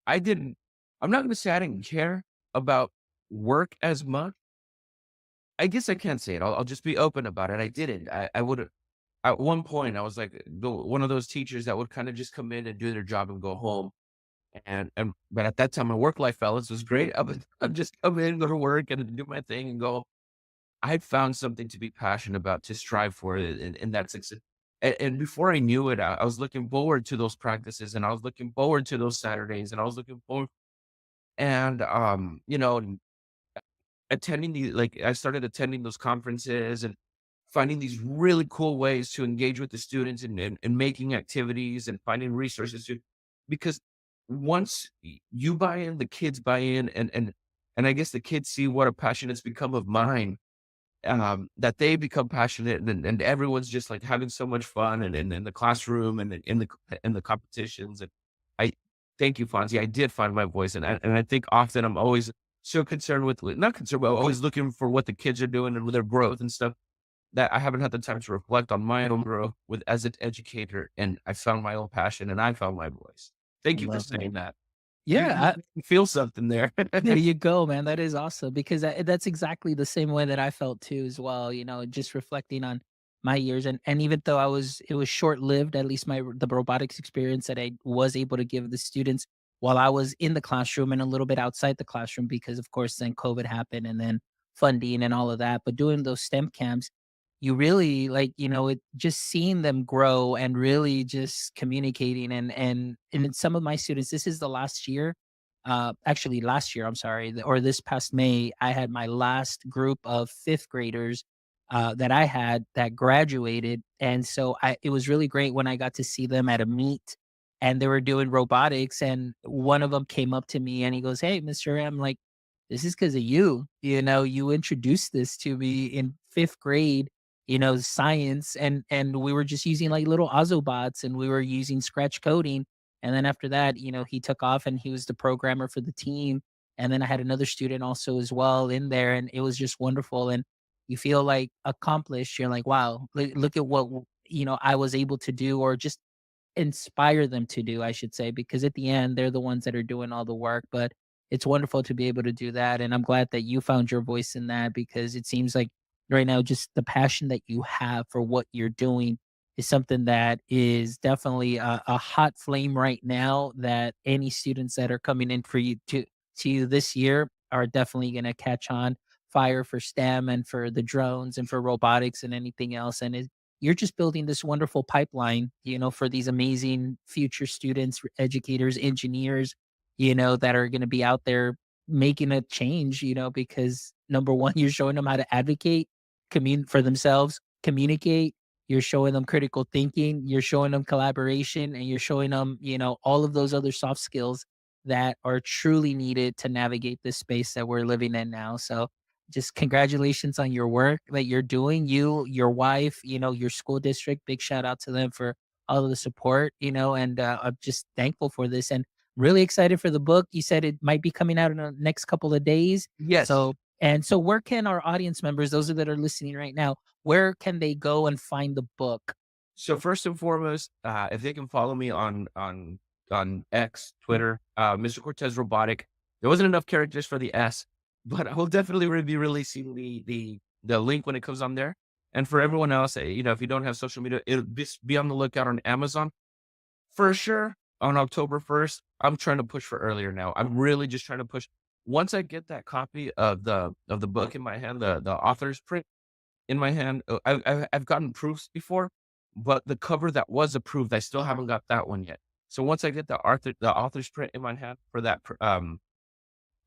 I didn't I'm not gonna say I didn't care about work as much. I guess I can't say it. I'll just be open about it. I didn't. I would At one point I was like one of those teachers that would kind of just come in and do their job and go home. But at that time my work life balance was great. I'd just come in, go to work, and do my thing and go. I found something to be passionate about, to strive for it, and that's success. And before I knew it, I was looking forward to those practices, and I was looking forward to those Saturdays, and I was looking forward. And I started attending those conferences and finding these really cool ways to engage with the students, and making activities and finding resources because once you buy in, the kids buy in, and I guess the kids see what a passion has become of mine. that they become passionate and everyone's just like having so much fun and in the classroom and in the competitions. And I thank you, Fonzie. I did find my voice, and I think often I'm always so concerned with not concerned, but always looking for what the kids are doing and with their growth and stuff that I haven't had the time to reflect on my own growth with as an educator. And I found my own passion and I found my voice. Thank I you for love that. saying that. You Yeah, made me feel something there. there you go, man. That is awesome because that's exactly the same way that I felt too, as well. Just reflecting on my years, and even though it was short lived. At least the robotics experience that I was able to give the students while I was in the classroom and a little bit outside the classroom, because of course then COVID happened and then funding and all of that. But doing those STEM camps, you really like it just seeing them grow and really just communicating and in some of my students, this is the last year actually last year, I'm sorry, or this past May, I had my last group of fifth graders that I had that graduated. And so it was really great when I got to see them at a meet and they were doing robotics. And one of them came up to me and he goes, "Hey, Mr. M, like, this is because of you. You introduced this to me in fifth grade, science. And we were just using like little Ozobots and we were using scratch coding, and then after that, he took off and he was the programmer for the team. And then I had another student also as well in there, and it was just wonderful. And you feel like accomplished. You're like, wow, look at what I was able to do, or just inspire them to do, I should say, because at the end, they're the ones that are doing all the work. But it's wonderful to be able to do that. And I'm glad that you found your voice in that, because it seems like right now, just the passion that you have for what you're doing is something that is definitely a hot flame right now, that any students that are coming in for to you this year are definitely going to catch on fire for STEM and for the drones and for robotics and anything else. And you're just building this wonderful pipeline, for these amazing future students, educators, engineers, that are going to be out there making a change, because number one, you're showing them how to advocate, for themselves, communicate. You're showing them critical thinking, you're showing them collaboration, and you're showing them, all of those other soft skills that are truly needed to navigate this space that we're living in now. So just congratulations on your work that you're doing. You, your wife, your school district, big shout out to them for all of the support, and I'm just thankful for this and really excited for the book. You said it might be coming out in the next couple of days. Yes. So where can our audience members, those that are listening right now, where can they go and find the book? So first and foremost, if they can follow me on X, Twitter, Mr. Cortez Robotic. There wasn't enough characters for the S, but I will definitely be releasing the link when it comes on there. And for everyone else, if you don't have social media, it'll be on the lookout on Amazon for sure on October 1st. I'm trying to push for earlier now. I'm really just trying to push. Once I get that copy of the book in my hand, the author's print in my hand. I've gotten proofs before, but the cover that was approved, I still haven't got that one yet. So once I get the author's print in my hand for that, I'm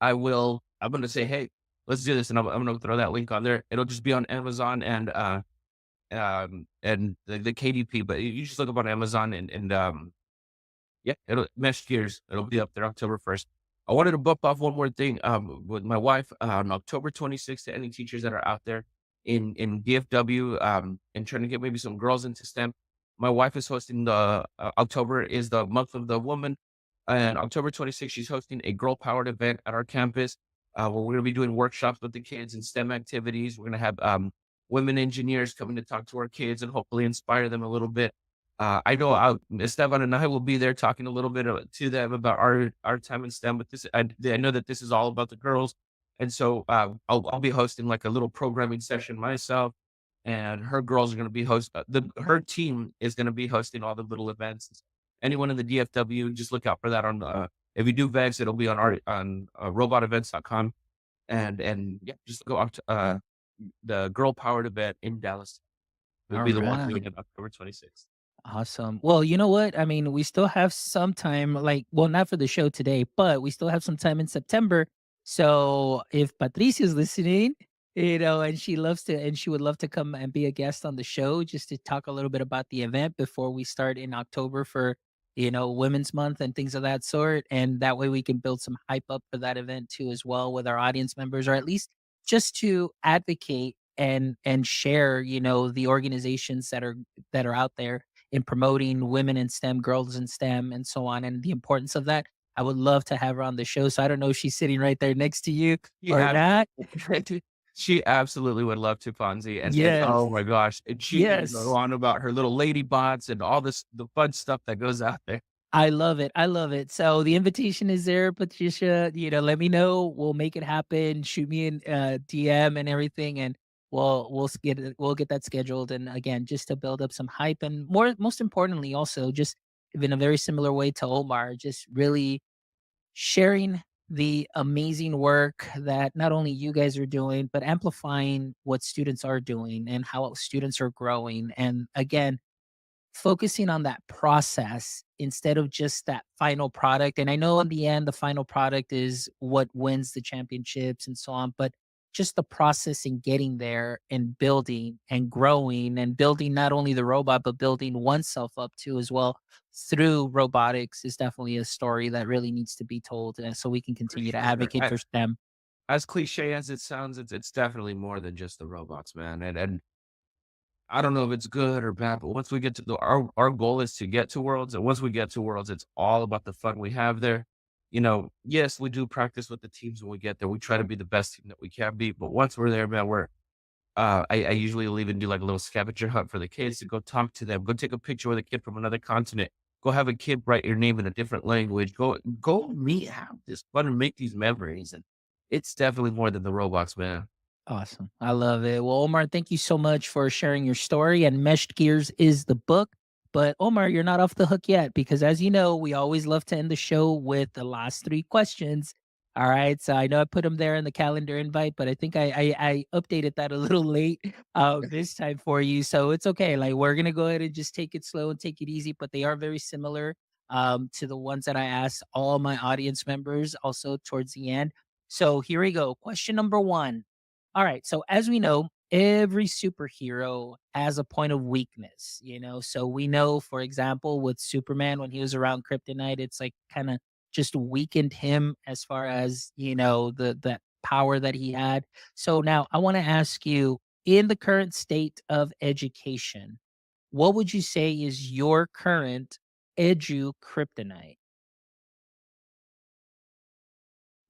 gonna say, hey, let's do this, and I'm gonna throw that link on there. It'll just be on Amazon and the KDP, but you just look up on Amazon and yeah, it'll mesh gears. It'll be up there October 1st. I wanted to bump off one more thing with my wife on October 26th to any teachers that are out there in DFW and trying to get maybe some girls into STEM. My wife is hosting the October is the month of the woman. And October 26th, she's hosting a girl powered event at our campus where we're going to be doing workshops with the kids and STEM activities. We're going to have women engineers coming to talk to our kids and hopefully inspire them a little bit. I know Esteban and I will be there talking a little bit to them about our time in STEM, but I know that this is all about the girls, and so I'll be hosting like a little programming session myself, and her girls are going to be her team is going to be hosting all the little events. Anyone in the DFW, just look out for that on if you do VEX, it'll be on our on robotevents.com, and yeah, just go out to the girl powered event in Dallas. We'll All be the one right. doing it October 26th. Awesome. Well, you know what? I mean, we still have some time, like, well, not for the show today, but we still have some time in September. So if Patricia's listening, and she would love to come and be a guest on the show just to talk a little bit about the event before we start in October for, Women's Month and things of that sort. And that way we can build some hype up for that event too, as well, with our audience members, or at least just to advocate and share, the organizations that are out there in promoting women in STEM, girls in STEM, and so on, and the importance of that. I would love to have her on the show. So I don't know if she's sitting right there next to you She or ab not. she absolutely would love to, Fonzie, and Yes. oh my gosh, and she would go Yes. on about her little lady bots and all the fun stuff that goes out there. I love it. I love it. So the invitation is there, Patricia. Let me know. We'll make it happen. Shoot me an DM and everything, and we'll get that scheduled. And again, just to build up some hype, and most importantly, also just in a very similar way to Omar, just really sharing the amazing work that not only you guys are doing, but amplifying what students are doing and how students are growing. And again, focusing on that process instead of just that final product. And I know in the end, the final product is what wins the championships and so on, but just the process in getting there and building and growing and building not only the robot, but building oneself up too as well through robotics is definitely a story that really needs to be told. So we can For continue to sure. advocate for STEM. As cliche as it sounds, it's definitely more than just the robots, man, and I don't know if it's good or bad, but once we get to our goal is to get to Worlds, and once we get to Worlds, it's all about the fun we have there. Yes, we do practice with the teams when we get there. We try to be the best team that we can be, but once we're there, man, I usually will even do like a little scavenger hunt for the kids to go talk to them, go take a picture with a kid from another continent, go have a kid write your name in a different language, go meet, have this fun and make these memories. And it's definitely more than the robots, man. Awesome. I love it. Well, Omar, thank you so much for sharing your story. And Meshed Gears is the book. But Omar, you're not off the hook yet because, as you know, we always love to end the show with the last three questions. All right. So I know I put them there in the calendar invite, but I think I updated that a little late this time for you. So it's okay. Like, we're going to go ahead and just take it slow and take it easy, but they are very similar to the ones that I asked all my audience members also towards the end. So here we go. Question number one. All right. So as we know, every superhero has a point of weakness. So we know, for example, with Superman, when he was around kryptonite, it's like kind of just weakened him as far as, the that power that he had. So now I want to ask you, in the current state of education, what would you say is your current edu kryptonite?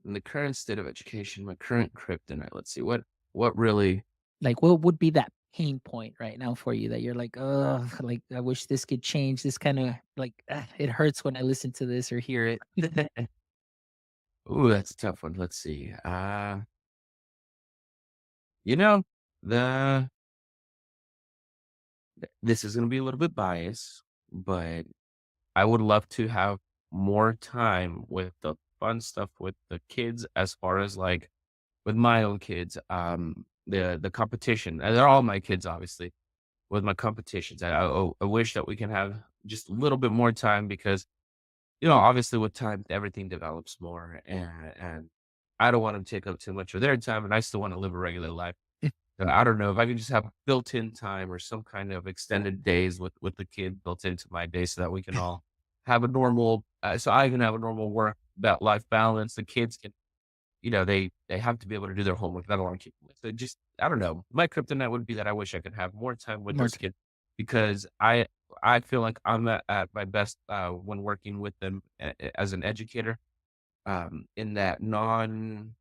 In the current state of education, my current kryptonite, let's see, what really Like, what would be that pain point right now for you that you're like, "Oh, like, I wish this could change. This kinda like, it hurts when I listen to this or hear it." ooh, that's a tough one. Let's see. You know, the this is gonna be a little bit biased, but I would love to have more time with the fun stuff with the kids as far as, like, with my own kids, the competition and they're all my kids, obviously, with my competitions. I wish that we can have just a little bit more time because obviously with time, everything develops more and I don't want to take up too much of their time and I still want to live a regular life. I don't know if I could just have built-in time or some kind of extended days with the kid built into my day so that we can all have a normal, so I can have a normal work that life balance. The kids can, they have to be able to do their homework. That'll want to keep them with. So just, I don't know. My kryptonite would be that I wish I could have more time with More those t kids because I feel like I'm at my best when working with them as an educator in that non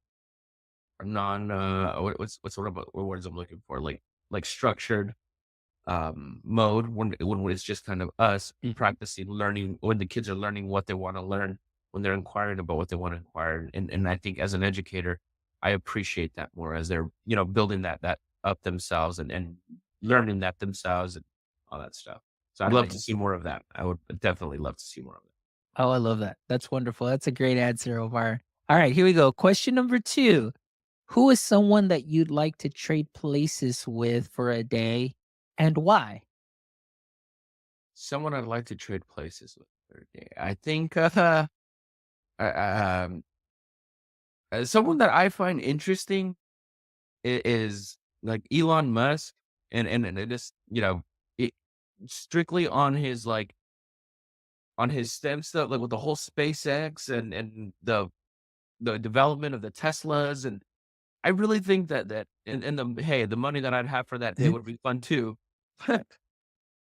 what's sort of what words I'm looking for, like structured mode when it's just kind of us Mhm. practicing learning when the kids are learning what they want to learn, when they're inquiring about what they want to inquire. And I think as an educator, I appreciate that more as they're, building that up themselves and learning that themselves and all that stuff. So I'd love to see Nice. more of that. I would definitely love to see more of that. Oh, I love that. That's wonderful. That's a great answer, Omar. Alright, here we go. Question number 2. Who is someone that you'd like to trade places with for a day, and why? Someone I'd like to trade places with for a day. I think uh, um, someone that I find interesting is like Elon Musk, and it just it strictly on his on his STEM stuff, like with the whole SpaceX and the development of the Teslas I really think that and the hey, the money that I'd have for that day would be fun too.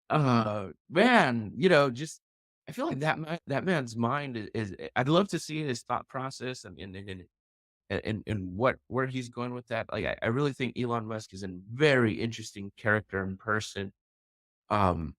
Man, just I feel like that man's mind is I'd love to see his thought process and what where he's going with that. Like, I really think Elon Musk is a very interesting character in person. Um,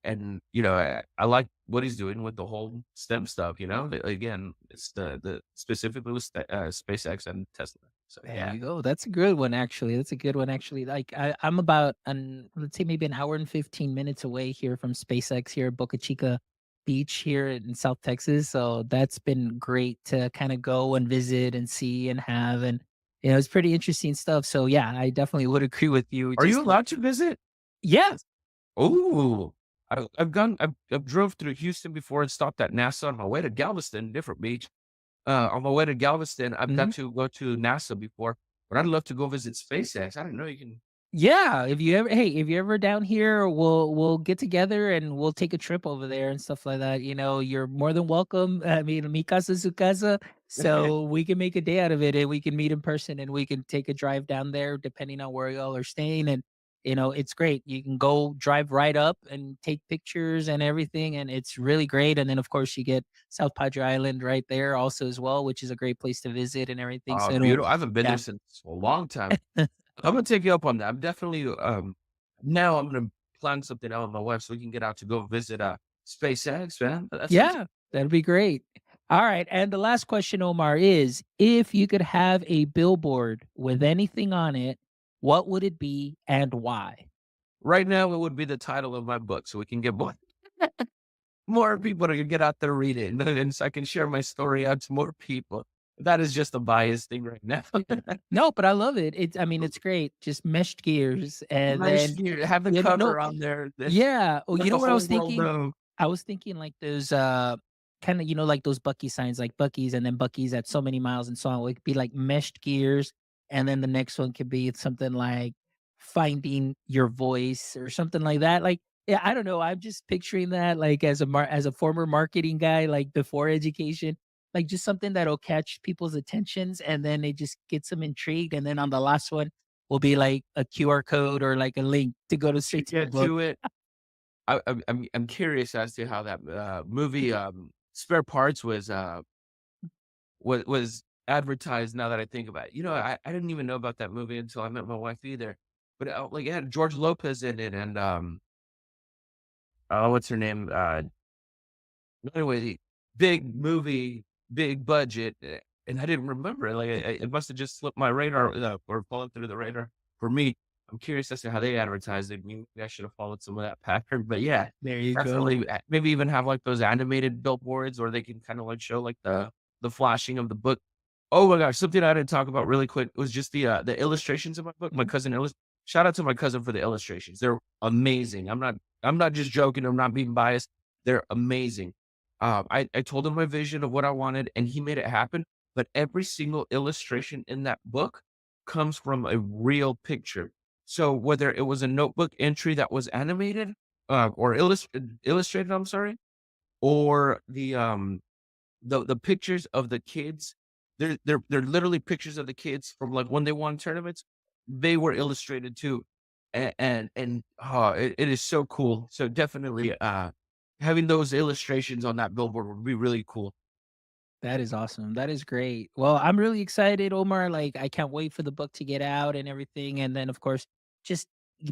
and I like what he's doing with the whole STEM stuff. Again, it's the specifically with SpaceX and Tesla. So There yeah. you go. That's a good one, actually. That's a good one, actually. Like I'm about let's say maybe an hour and 15 minutes away here from SpaceX here at Boca Chica Beach here in South Texas. So that's been great to kind of go and visit and see and have, and it's pretty interesting stuff. So yeah, I definitely would agree with you. Are you Just allowed to visit? yeah. Oh, I've drove through Houston before and stopped at NASA on my way to Galveston, different beach. On my way to Galveston, I've got to go to NASA before, but I'd love to go visit SpaceX. I didn't know you can. Yeah, if you're ever down here, we'll get together and we'll take a trip over there and stuff like that. You're more than welcome. I mean, mi casa es su casa, so we can make a day out of it and we can meet in person and we can take a drive down there depending on where y'all are staying. And it's great. You can go drive right up and take pictures and everything, and it's really great. And then of course you get South Padre Island right there also as well, which is a great place to visit and everything. Oh, So beautiful. I haven't been there yeah. since a long time. I'm gonna take you up on that. I'm definitely now I'm gonna plan something out with my wife so we can get out to go visit SpaceX, man. That sounds Yeah, that'd be great. All right. And the last question, Omar, is if you could have a billboard with anything on it, what would it be and why? right now it would be the title of my book so we can get more people to get out there read it and so I can share my story out to more people. That is just a bias thing right now. No, but I love it. I mean, it's great. Just meshed gears. And Nice then, to have the no, cover on there that yeah. Oh, let you know the what I whole was world thinking? know. I was thinking like those kind of, like those Bucky signs, like Bucky's and then Bucky's at so many miles and so on. It could be like meshed gears. And then the next one could be something like finding your voice or something like that. Like, yeah, I don't know. I'm just picturing that like as a former marketing guy, like before education, like just something that'll catch people's attentions and then it just gets them intrigued. And then on the last one will be like a QR code or like a link to go to To straight to the get book. to it, I'm curious as to how that, movie, Spare Parts was advertised now that I think about it. I didn't even know about that movie until I met my wife either. But, like, it had George Lopez in it and, oh, what's her name? Anyway, big movie, big budget, and I didn't remember it. Like, it must have just slipped my radar, or fallen through the radar for me. I'm curious as to how they advertised it. Maybe I should have followed some of that pattern, but yeah, There you go. definitely, maybe even have, like, those animated billboards or they can kinda, like, show, like, the flashing of the book. Oh my gosh, something I didn't talk about really quick was just the illustrations of my book. My cousin shout out to my cousin for the illustrations. They're amazing. I'm not just joking, I'm not being biased. They're amazing. I told him my vision of what I wanted, and he made it happen, but every single illustration in that book comes from a real picture. So whether it was a notebook entry that was animated, or illustrated, I'm sorry, or the pictures of the kids, they're literally pictures of the kids from, like, when they won tournaments. They were illustrated too, it is so cool. So definitely, having those illustrations on that billboard would be really cool. That is awesome. That is great. Well, I'm really excited, Omar. Like, I can't wait for the book to get out and everything. And then, of course, just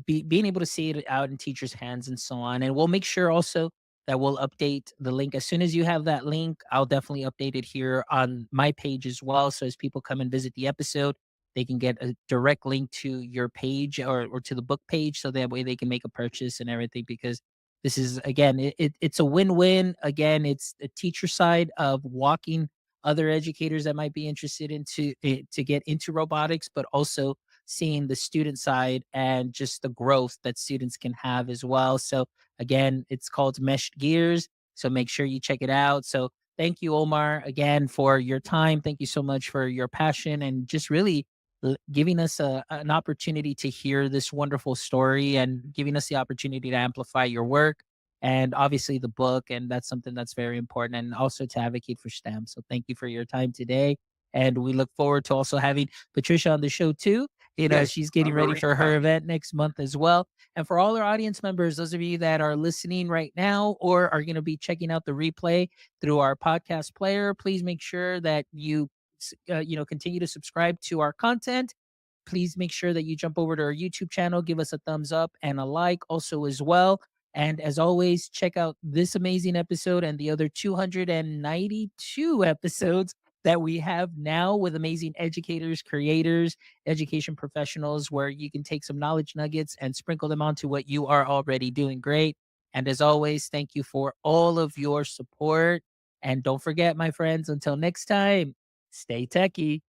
being able to see it out in teachers' hands and so on. And we'll make sure also that we'll update the link as soon as you have that link. I'll definitely update it here on my page as well. So as people come and visit the episode, they can get a direct link to your page or to the book page, so that way they can make a purchase and everything. Because this is again, it's a win-win. Again, it's the teacher side of walking other educators that might be interested into to get into robotics, but also seeing the student side and just the growth that students can have as well. So again, it's called Meshed Gears. So make sure you check it out. So thank you, Omar, again for your time. Thank you so much for your passion and just really giving us an opportunity to hear this wonderful story and giving us the opportunity to amplify your work and obviously the book. And that's something that's very important, and also to advocate for STEM. So thank you for your time today. And we look forward to also having Patricia on the show too. Yes, She's getting I'm a ready reach for her out. event next month as well. And for all our audience members, those of you that are listening right now or are going to be checking out the replay through our podcast player, please make sure that you continue to subscribe to our content. Please make sure that you jump over to our YouTube channel, give us a thumbs up and a like also as well. And as always, check out this amazing episode and the other 292 episodes that we have now with amazing educators, creators, education professionals, where you can take some knowledge nuggets and sprinkle them onto what you are already doing great. And as always, thank you for all of your support. And don't forget, my friends, until next time, stay techie.